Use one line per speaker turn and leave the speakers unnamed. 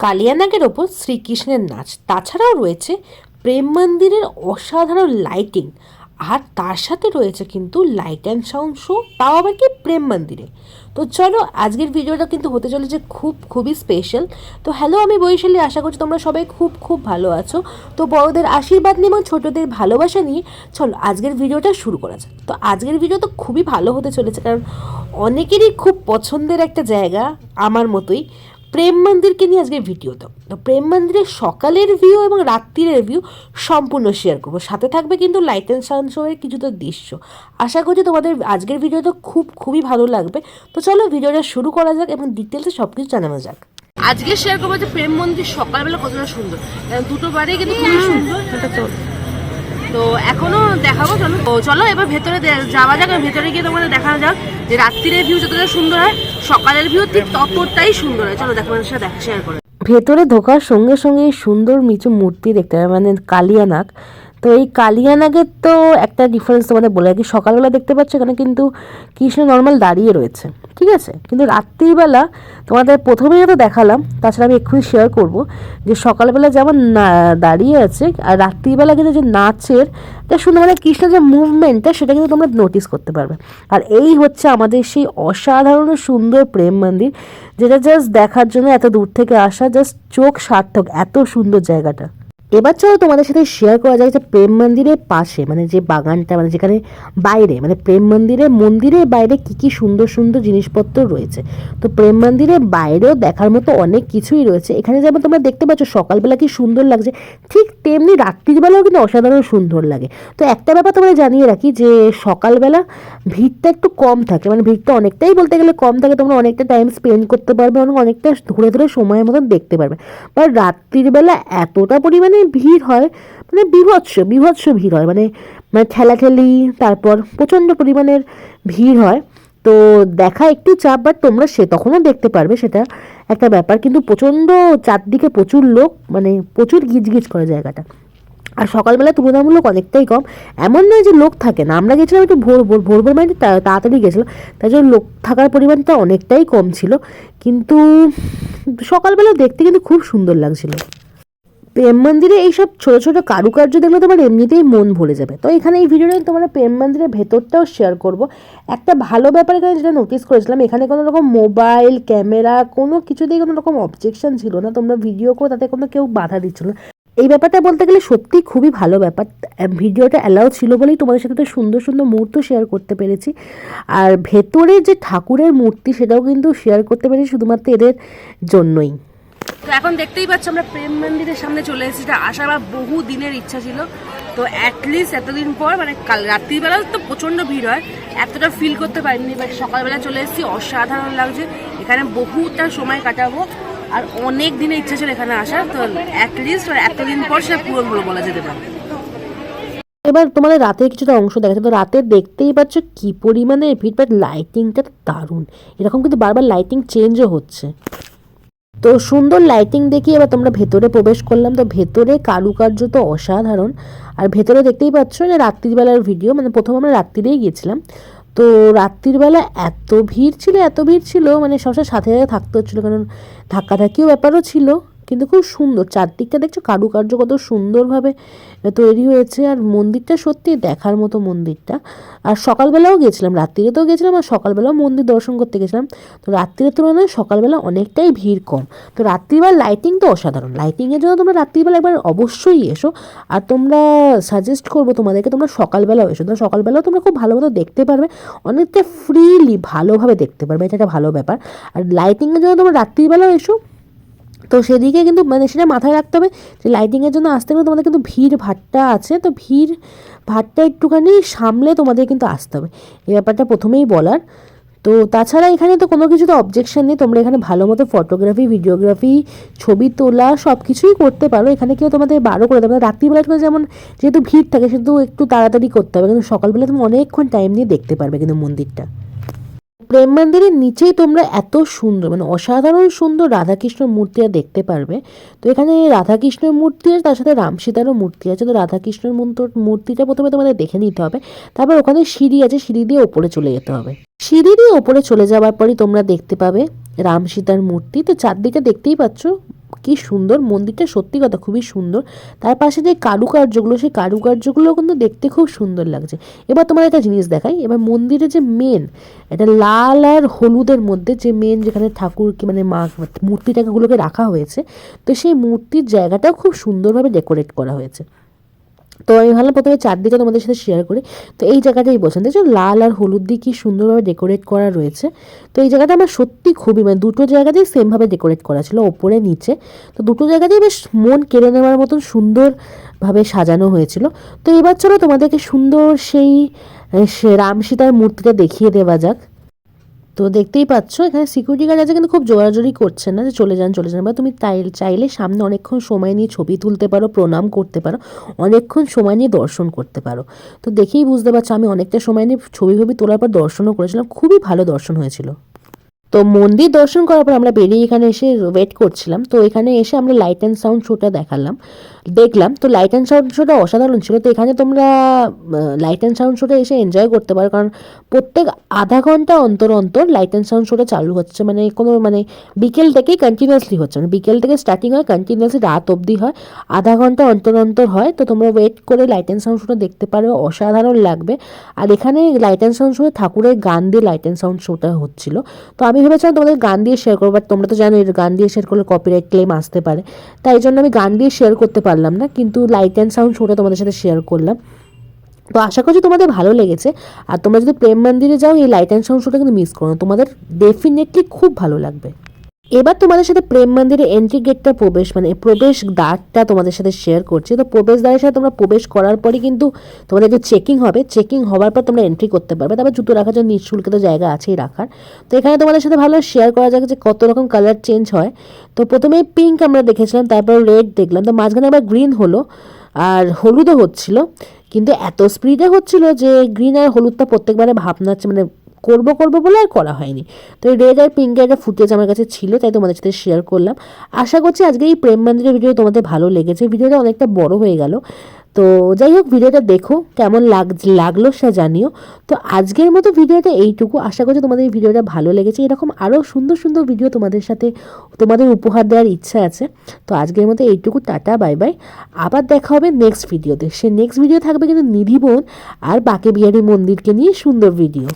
কালিয়ানাগের ওপর শ্রীকৃষ্ণের নাচ, তাছাড়াও রয়েছে প্রেম মন্দিরের অসাধারণ লাইটিং, আর তার সাথে রয়েছে কিন্তু লাইট অ্যান্ড সাউন্ড শো, তাও আবার কি প্রেম মন্দিরে। তো চলো, আজকের ভিডিওটা কিন্তু হতে চলেছে খুবই স্পেশাল। তো হ্যালো, আমি বৈশালী, আশা করছি তোমরা সবাই খুব ভালো আছো। তো বড়দের আশীর্বাদ নিয়ে এবং ছোটদের ভালোবাসা নিয়ে চলো আজকের ভিডিওটা শুরু করা যাক। তো আজকের ভিডিও তো খুবই ভালো হতে চলেছে, কারণ অনেকেরই খুব পছন্দের একটা জায়গা, আমার মতোই, প্রেম মন্দিরকে নিয়ে আজকের ভিডিওটা। তো প্রেম মন্দিরের সকালের ভিউ এবং রাত্রিরের ভিউ সম্পূর্ণ শেয়ার করবো, সাথে থাকবে কিন্তু লাইট অ্যান্ড সাউন্ড শোয়ের কিছুটা দৃশ্য। আশা করছি তোমাদের আজকের ভিডিওটা খুবই ভালো লাগবে। তো চলো ভিডিওটা শুরু করা যাক এবং ডিটেলসে সব কিছু জানানো যাক। আজকে শেয়ার করবো যে প্রেম মন্দির সকালবেলা কতটা সুন্দর, দুটো বারে কিন্তু খুবই সুন্দর। তো এখনো দেখাবো, চলো এবার ভেতরে যাওয়া যাক। ভেতরে গিয়ে তোমাদের দেখানো যাক যে রাত্রিরের ভিউ যতটা সুন্দর হয়, সকালের ভিউ ঠিক ততটাই সুন্দর হয়। চলো দেখানোর সাথে শেয়ার করে। ভেতরে ঢোকার সঙ্গে সঙ্গে সুন্দর নিচু মূর্তি দেখতে পাবে, মানে কালিয়ানাগ। তো এই কালিয়ানাগের তো একটা ডিফারেন্স তোমাদের বলে রাখি, সকালবেলা দেখতে পাচ্ছ এখানে কিন্তু কৃষ্ণ নর্মাল দাঁড়িয়ে রয়েছে, ঠিক আছে, কিন্তু রাত্রিবেলা তোমাদের প্রথমেই তো দেখালাম, তাছাড়া আমি এক্ষুনি শেয়ার করব যে সকালবেলা যেমন দাঁড়িয়ে আছে, আর রাত্রিবেলা কিন্তু যে নাচের এটা সুন্দর, মানে কৃষ্ণের যে মুভমেন্টটা সেটা কিন্তু তোমরা নোটিস করতে পারবে। আর এই হচ্ছে আমাদের সেই অসাধারণ সুন্দর প্রেম মন্দির, যেটা জাস্ট দেখার জন্য এত দূর থেকে আসা, জাস্ট চোখ সার্থক, এত সুন্দর জায়গাটা। এবার চলো তোমাদের সাথে শেয়ার করা যায় যে প্রেম মন্দিরের পাশে, মানে যে বাগানটা, মানে যেখানে বাইরে, মানে প্রেম মন্দিরের বাইরে কি সুন্দর সুন্দর জিনিসপত্র রয়েছে। তো প্রেম মন্দিরের বাইরেও দেখার মতো অনেক কিছুই রয়েছে। এখানে যেমন তোমরা দেখতে পাচ্ছ সকালবেলা কি সুন্দর লাগছে, ঠিক তেমনি রাত্রিবেলাও কিন্তু অসাধারণ সুন্দর লাগে। তো একটা ব্যাপার তোমরা জানিয়ে রাখি যে সকালবেলা ভিড়টা একটু কম থাকে, মানে ভিড়টা অনেকটাই বলতে গেলে কম থাকে, তোমরা অনেকটা টাইম স্পেন্ড করতে পারবে, অনেকটা ধরে সময়ের মতন দেখতে পারবে। বা রাত্রির বেলা এতটা পরিমাণে ভিড় হয়, মানে বিভৎস ভিড় হয়, মানে ঠেলাঠেলি, তারপর প্রচণ্ড পরিমাণের ভিড় হয়। তো দেখা একটু চাপ, বাট তোমরা তখনও দেখতে পারবে, সেটা একটা ব্যাপার। কিন্তু প্রচণ্ড চারদিকে প্রচুর লোক, মানে প্রচুর গিজগিজ করে জায়গাটা। আর সকালবেলা তুলনামূলক অনেকটাই কম, এমন নয় যে লোক থাকে না। আমরা গেছিলাম একটু ভোর মানে তাড়াতাড়ি গেছিলাম, তাই জন্য লোক থাকার পরিমাণটা অনেকটাই কম ছিল, কিন্তু সকালবেলা দেখতে কিন্তু খুব সুন্দর লাগছিল। প্রেম মন্দিরে এইসব ছোটো ছোটো কারুকার্য দেখলে তোমার এমনিতেই মন ভরে যাবে। তো এখানে এই ভিডিওটা তোমার প্রেম মন্দিরের ভেতরটাও শেয়ার করব। একটা ভালো ব্যাপার এখানে যেটা নোটিস করেছিলাম, এখানে কোনো রকম মোবাইল ক্যামেরা কোনো কিছুতেই কোনো রকম অবজেকশন ছিল না, তোমরা ভিডিও করো তাতে কোনো কেউ বাধা দিচ্ছিল না। এই ব্যাপারটা বলতে গেলে সত্যি খুবই ভালো ব্যাপার। ভিডিওটা অ্যালাউ ছিল বলেই তোমাদের সাথে তো সুন্দর সুন্দর মুহূর্ত শেয়ার করতে পেরেছি। আর ভেতরে যে ঠাকুরের মূর্তি সেটাও কিন্তু শেয়ার করতে পেরেছি শুধুমাত্র এদের জন্যই। তো এখন দেখতেই পাচ্ছ আমরা প্রেম মন্দিরের সামনে চলে এসেছি, এটা আসার বহু দিনের ইচ্ছা ছিল। তো অ্যাটলিস্ট এতদিন পর, মানে কাল রাত্রিবেলা তো প্রচণ্ড ভিড় হয়, এতটা ফিল করতে পারিনি, বাট সকালবেলা চলে এসেছি, অসাধারণ লাগছে। এখানে বহুটা সময় কাটাবো, আর অনেক দিনের ইচ্ছা ছিল এখানে আসার। তো অ্যাটলিস্ট এতদিন পর সেটা পূরণ হলো বলা যেতে পারে। এবার তোমাদের রাতের কিছুটা অংশ দেখাচ্ছে। তো রাতে দেখতেই পাচ্ছ কি পরিমাণে ভিড়, বাট লাইটিংটা দারুণ, এরকম কিন্তু বারবার লাইটিং চেঞ্জও হচ্ছে। তো সুন্দর লাইটিং দেখি এবার তোমরা ভেতরে প্রবেশ করলাম। তো ভেতরে কারুকার্য তো অসাধারণ, আর ভেতরে দেখতেই পাচ্ছ যে রাত্রিবেলার ভিডিও, মানে প্রথম আমরা রাত্রিরেই গিয়েছিলাম। তো রাত্রিবেলা এত ভিড় ছিল, মানে সবসময় সাথে থাকতে হচ্ছিলো, কারণ ধাক্কাধাক্কিও ব্যাপারও ছিল। কিন্তু খুব সুন্দর চারদিকটা দেখছো, কারুকার্য কত সুন্দরভাবে তৈরি হয়েছে, আর মন্দিরটা সত্যি দেখার মতো মন্দিরটা। আর সকালবেলাও গেছিলাম, রাত্রিরেতেও গেছিলাম, আর সকালবেলাও মন্দির দর্শন করতে গেছিলাম। তো রাত্রিরের তুলনায় সকালবেলা অনেকটাই ভিড় কম। তো রাত্রিবেলা লাইটিং তো অসাধারণ, লাইটিংয়ের জন্য তোমরা রাত্রিবেলা একবার অবশ্যই এসো। আর তোমরা সাজেস্ট করবো তোমাদেরকে তোমরা সকালবেলাও এসো, তো সকালবেলাও তোমরা খুব ভালো মতো দেখতে পারবে, অনেকটা ফ্রিলি ভালোভাবে দেখতে পারবে, এটা একটা ভালো ব্যাপার। আর লাইটিংয়ের জন্য তোমরা রাত্রিবেলাও এসো। তো সেদিকে কিন্তু মানে সেটা মাথায় রাখতে হবে যে লাইটিংয়ের জন্য আসতে গেলে তোমাদের কিন্তু ভিড় ভাট্টা আছে, তো ভিড় ভাট্টা একটুখানি সামলে তোমাদের কিন্তু আসতে হবে, এই ব্যাপারটা প্রথমেই বলার। তো তাছাড়া এখানে তো কোনো কিছু তো অবজেকশন নেই, তোমরা এখানে ভালো মতো ফটোগ্রাফি ভিডিওগ্রাফি ছবি তোলা সব কিছুই করতে পারো। এখানে কেউ তোমাদের বারো করে দেবে, রাত্রিবেলা যেমন যেহেতু ভিড় থাকে সেহেতু একটু তাড়াতাড়ি করতে হবে, কিন্তু সকালবেলা তুমি অনেকক্ষণ টাইম নিয়ে দেখতে পারবে কিন্তু মন্দিরটা। প্রেম মন্দিরের নিচেই তোমরা এত সুন্দর, মানে অসাধারণ সুন্দর রাধাকৃষ্ণ মূর্তিটা দেখতে পারবে। তো এখানে রাধাকৃষ্ণের মূর্তি আছে, তার সাথে রাম সীতারও মূর্তি আছে। তো রাধাকৃষ্ণের মূর্তিটা প্রথমে তোমাদের দেখে নিতে হবে, তারপর ওখানে সিঁড়ি আছে, সিঁড়ি দিয়ে ওপরে চলে যেতে হবে। সিঁড়ি দিয়ে ওপরে চলে যাওয়ার পরই তোমরা দেখতে পাবে রাম সীতার মূর্তি। তো চারদিকে দেখতেই পাচ্ছ কি সুন্দর মন্দিরটা, সত্যি কথা খুবই সুন্দর। তার পাশে যে কারুকার্যগুলো, সেই কারুকার্যগুলো কিন্তু দেখতে খুব সুন্দর লাগছে। এবার তোমার একটা জিনিস দেখাই, এবার মন্দিরে যে মেন এটা লাল আর হলুদের মধ্যে যে মেন যেখানে ঠাকুরকে মানে মা মূর্তিটাগুলোকে রাখা হয়েছে, তো সেই মূর্তির জায়গাটাও খুব সুন্দরভাবে ডেকোরেট করা হয়েছে। তো আমি ভাবলাম প্রথমে চারদিকে তোমাদের সাথে শেয়ার করি। তো এই জায়গাটাই বলছেন, দেখছো লাল আর হলুদ দিয়ে কি সুন্দরভাবে ডেকোরেট করা রয়েছে। তো এই জায়গাটা আমার সত্যি খুবই মানে দুটো জায়গাতেই সেমভাবে ডেকোরেট করা ছিল, ওপরে নিচে। তো দুটো জায়গাতেই বেশ মন কেড়ে নেওয়ার মতন সুন্দরভাবে সাজানো হয়েছিল। তো এবার চলো তোমাদেরকে সুন্দর সেই রাম সীতার মূর্তিটা দেখিয়ে দেওয়া যাক। তো দেখতেই পাচ্ছ এখানে সিকিউরিটি গার্ড আছে, কিন্তু খুব জোরাজোরি করছে না যে চলে যান চলে যান। বা তুমি চাইলে সামনে অনেকক্ষণ সময় নিয়ে ছবি তুলতে পারো, প্রণাম করতে পারো, অনেকক্ষণ সময় নিয়ে দর্শন করতে পারো। তো দেখেই বুঝতে পারছো আমি অনেকটা সময় নিয়ে ছবি তোলার পর দর্শনও করেছিলাম, খুবই ভালো দর্শন হয়েছিল। তো মন্দির দর্শন করার পর আমরা বেরিয়ে এখানে এসে ওয়েট করছিলাম। তো এখানে এসে আমরা লাইট অ্যান্ড সাউন্ড শোটা দেখলাম। তো লাইট অ্যান্ড সাউন্ড শোটা অসাধারণ ছিল। তো এখানে তোমরা লাইট অ্যান্ড সাউন্ড শোটা এসে এনজয় করতে পারো, কারণ প্রত্যেক আধা ঘন্টা অন্তর অন্তর লাইট অ্যান্ড সাউন্ড শোটা চালু হচ্ছে। মানে কোনো মানে বিকেল থেকেই কন্টিনিউয়াসলি হচ্ছে, মানে বিকেল থেকে স্টার্টিং হয়, কন্টিনিউয়াসলি রাত অবধি হয়, আধা ঘন্টা অন্তর অন্তর হয়। তো তোমরা ওয়েট করে লাইট অ্যান্ড সাউন্ড শোটা দেখতে পারো, অসাধারণ লাগবে। আর এখানে লাইট অ্যান্ড সাউন্ড শোয়ে ঠাকুরের গান দিয়ে লাইট অ্যান্ড সাউন্ড শোটা হচ্ছিল। তো আমি ভেবেছিলাম তোমাদের গান দিয়ে শেয়ার করবো, বাট তোমরা তো জানো গান দিয়ে শেয়ার করলে কপিরাইট ক্লেম আসতে পারে, তাই জন্য আমি গান দিয়ে শেয়ার করতে পারলাম না, কিন্তু লাইট অ্যান্ড সাউন্ড শোটা তোমাদের সাথে শেয়ার করলাম। তো আশা করছি তোমাদের ভালো লেগেছে। আর তোমরা যদি প্রেম মন্দিরে যাও এই লাইট অ্যান্ড সাউন্ড শোটা কিন্তু মিস করো না, তোমাদের ডেফিনেটলি খুব ভালো লাগবে। এবার তোমাদের সাথে প্রেম মন্দিরে এন্ট্রি গেটটা প্রবেশ দ্বারটা তোমাদের সাথে শেয়ার করছি। তো প্রবেশ দ্বারের সাথে তোমরা প্রবেশ করার পরই কিন্তু তোমাদের যে চেকিং হবে, চেকিং হওয়ার পর তোমরা এন্ট্রি করতে পারবে। তারপর জুতো রাখার জন্য নিঃশুল্কিত জায়গা আছেই রাখার। তো এখানে তোমাদের সাথে ভালো শেয়ার করা যাক যে কত রকম কালার চেঞ্জ হয়। তো প্রথমে পিঙ্ক আমরা দেখেছিলাম, তারপর রেড দেখলাম, তো মাঝখানে আবার গ্রিন হলো আর হলুদও হচ্ছিল, কিন্তু এত স্পিডে হচ্ছিল যে গ্রিন আর হলুদটা প্রত্যেকবারে ভাবনা হচ্ছে মানে করবো বলে আর করা হয়নি। তো এই রেড আর পিঙ্কের একটা ফুটেজ আমার কাছে ছিল, তাই তোমাদের সাথে শেয়ার করলাম। আশা করছি আজকে এই প্রেম মন্দিরের ভিডিও তোমাদের ভালো লেগেছে। ভিডিওটা অনেকটা বড় হয়ে গেল, তো যাই হোক ভিডিওটা দেখো কেমন লাগলো সে জানিও। তো আজকের মতো ভিডিওটা এইটুকু। আশা করছি তোমাদের এই ভিডিওটা ভালো লেগেছে। এরকম আরও সুন্দর সুন্দর ভিডিও তোমাদের উপহার দেওয়ার ইচ্ছা আছে। তো আজকের মতো এইটুকু, টাটা বাই বাই। আবার দেখা হবে নেক্সট ভিডিওতে। সে নেক্সট ভিডিও থাকবে কিন্তু নিধিবন আর বাঁকে বিহারী মন্দিরকে নিয়ে সুন্দর ভিডিও।